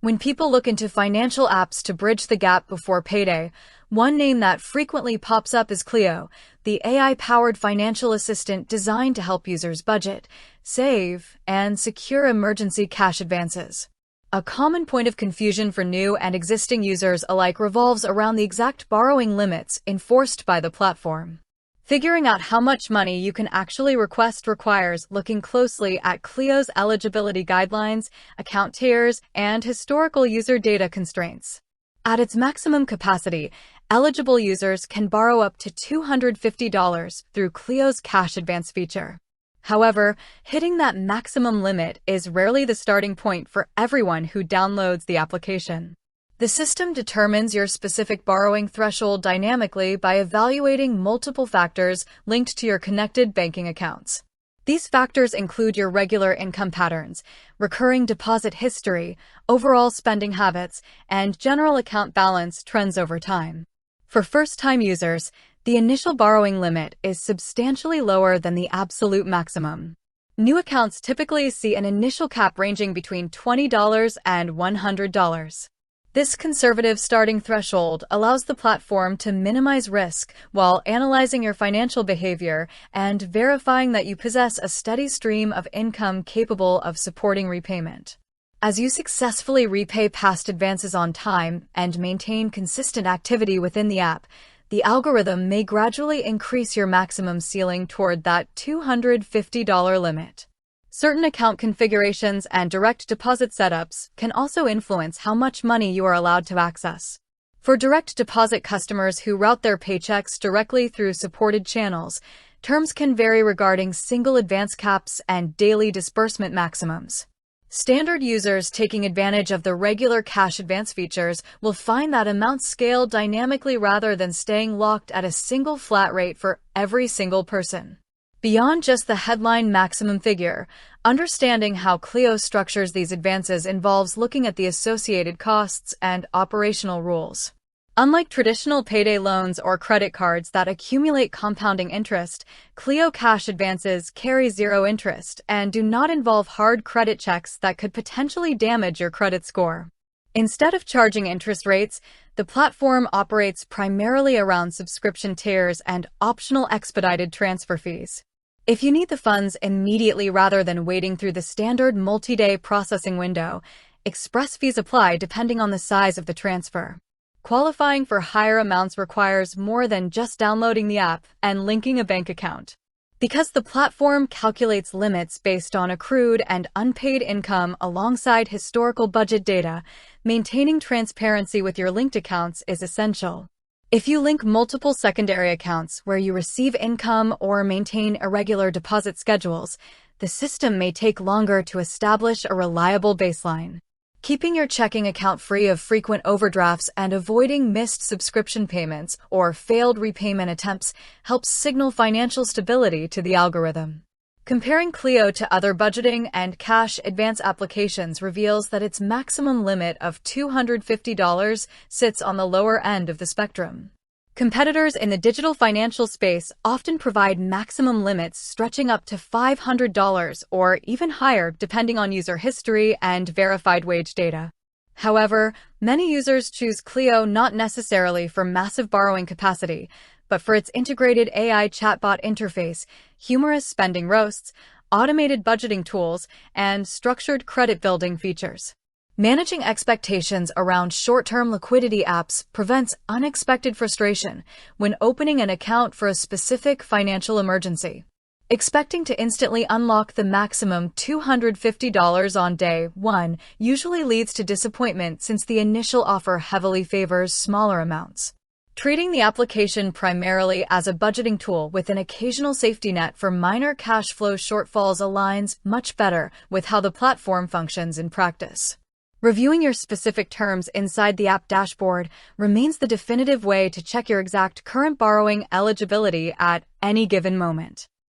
When people look into financial apps to bridge the gap before payday, one name that frequently pops up is Cleo, the AI-powered financial assistant designed to help users budget, save, and secure emergency cash advances. A common point of confusion for new and existing users alike revolves around the exact borrowing limits enforced by the platform. Figuring out how much money you can actually request requires looking closely at Cleo's eligibility guidelines, account tiers, and historical user data constraints. At its maximum capacity, eligible users can borrow up to $250 through Cleo's cash advance feature. However, hitting that maximum limit is rarely the starting point for everyone who downloads the application. The system determines your specific borrowing threshold dynamically by evaluating multiple factors linked to your connected banking accounts. These factors include your regular income patterns, recurring deposit history, overall spending habits, and general account balance trends over time. For first-time users, the initial borrowing limit is substantially lower than the absolute maximum. New accounts typically see an initial cap ranging between $20 and $100. This conservative starting threshold allows the platform to minimize risk while analyzing your financial behavior and verifying that you possess a steady stream of income capable of supporting repayment. As you successfully repay past advances on time and maintain consistent activity within the app, the algorithm may gradually increase your maximum ceiling toward that $250 limit. Certain account configurations and direct deposit setups can also influence how much money you are allowed to access. For direct deposit customers who route their paychecks directly through supported channels, terms can vary regarding single advance caps and daily disbursement maximums. Standard users taking advantage of the regular cash advance features will find that amounts scale dynamically rather than staying locked at a single flat rate for every single person. Beyond just the headline maximum figure, understanding how Cleo structures these advances involves looking at the associated costs and operational rules. Unlike traditional payday loans or credit cards that accumulate compounding interest, Cleo cash advances carry zero interest and do not involve hard credit checks that could potentially damage your credit score. Instead of charging interest rates, the platform operates primarily around subscription tiers and optional expedited transfer fees. If you need the funds immediately rather than waiting through the standard multi-day processing window, express fees apply depending on the size of the transfer. Qualifying for higher amounts requires more than just downloading the app and linking a bank account. Because the platform calculates limits based on accrued and unpaid income alongside historical budget data, maintaining transparency with your linked accounts is essential. If you link multiple secondary accounts where you receive income or maintain irregular deposit schedules, the system may take longer to establish a reliable baseline. Keeping your checking account free of frequent overdrafts and avoiding missed subscription payments or failed repayment attempts helps signal financial stability to the algorithm. Comparing Cleo to other budgeting and cash advance applications reveals that its maximum limit of $250 sits on the lower end of the spectrum. Competitors in the digital financial space often provide maximum limits stretching up to $500 or even higher depending on user history and verified wage data. However, many users choose Cleo not necessarily for massive borrowing capacity, but for its integrated AI chatbot interface, humorous spending roasts, automated budgeting tools, and structured credit building features. Managing expectations around short-term liquidity apps prevents unexpected frustration when opening an account for a specific financial emergency. Expecting to instantly unlock the maximum $250 on day one usually leads to disappointment since the initial offer heavily favors smaller amounts. Treating the application primarily as a budgeting tool with an occasional safety net for minor cash flow shortfalls aligns much better with how the platform functions in practice. Reviewing your specific terms inside the app dashboard remains the definitive way to check your exact current borrowing eligibility at any given moment.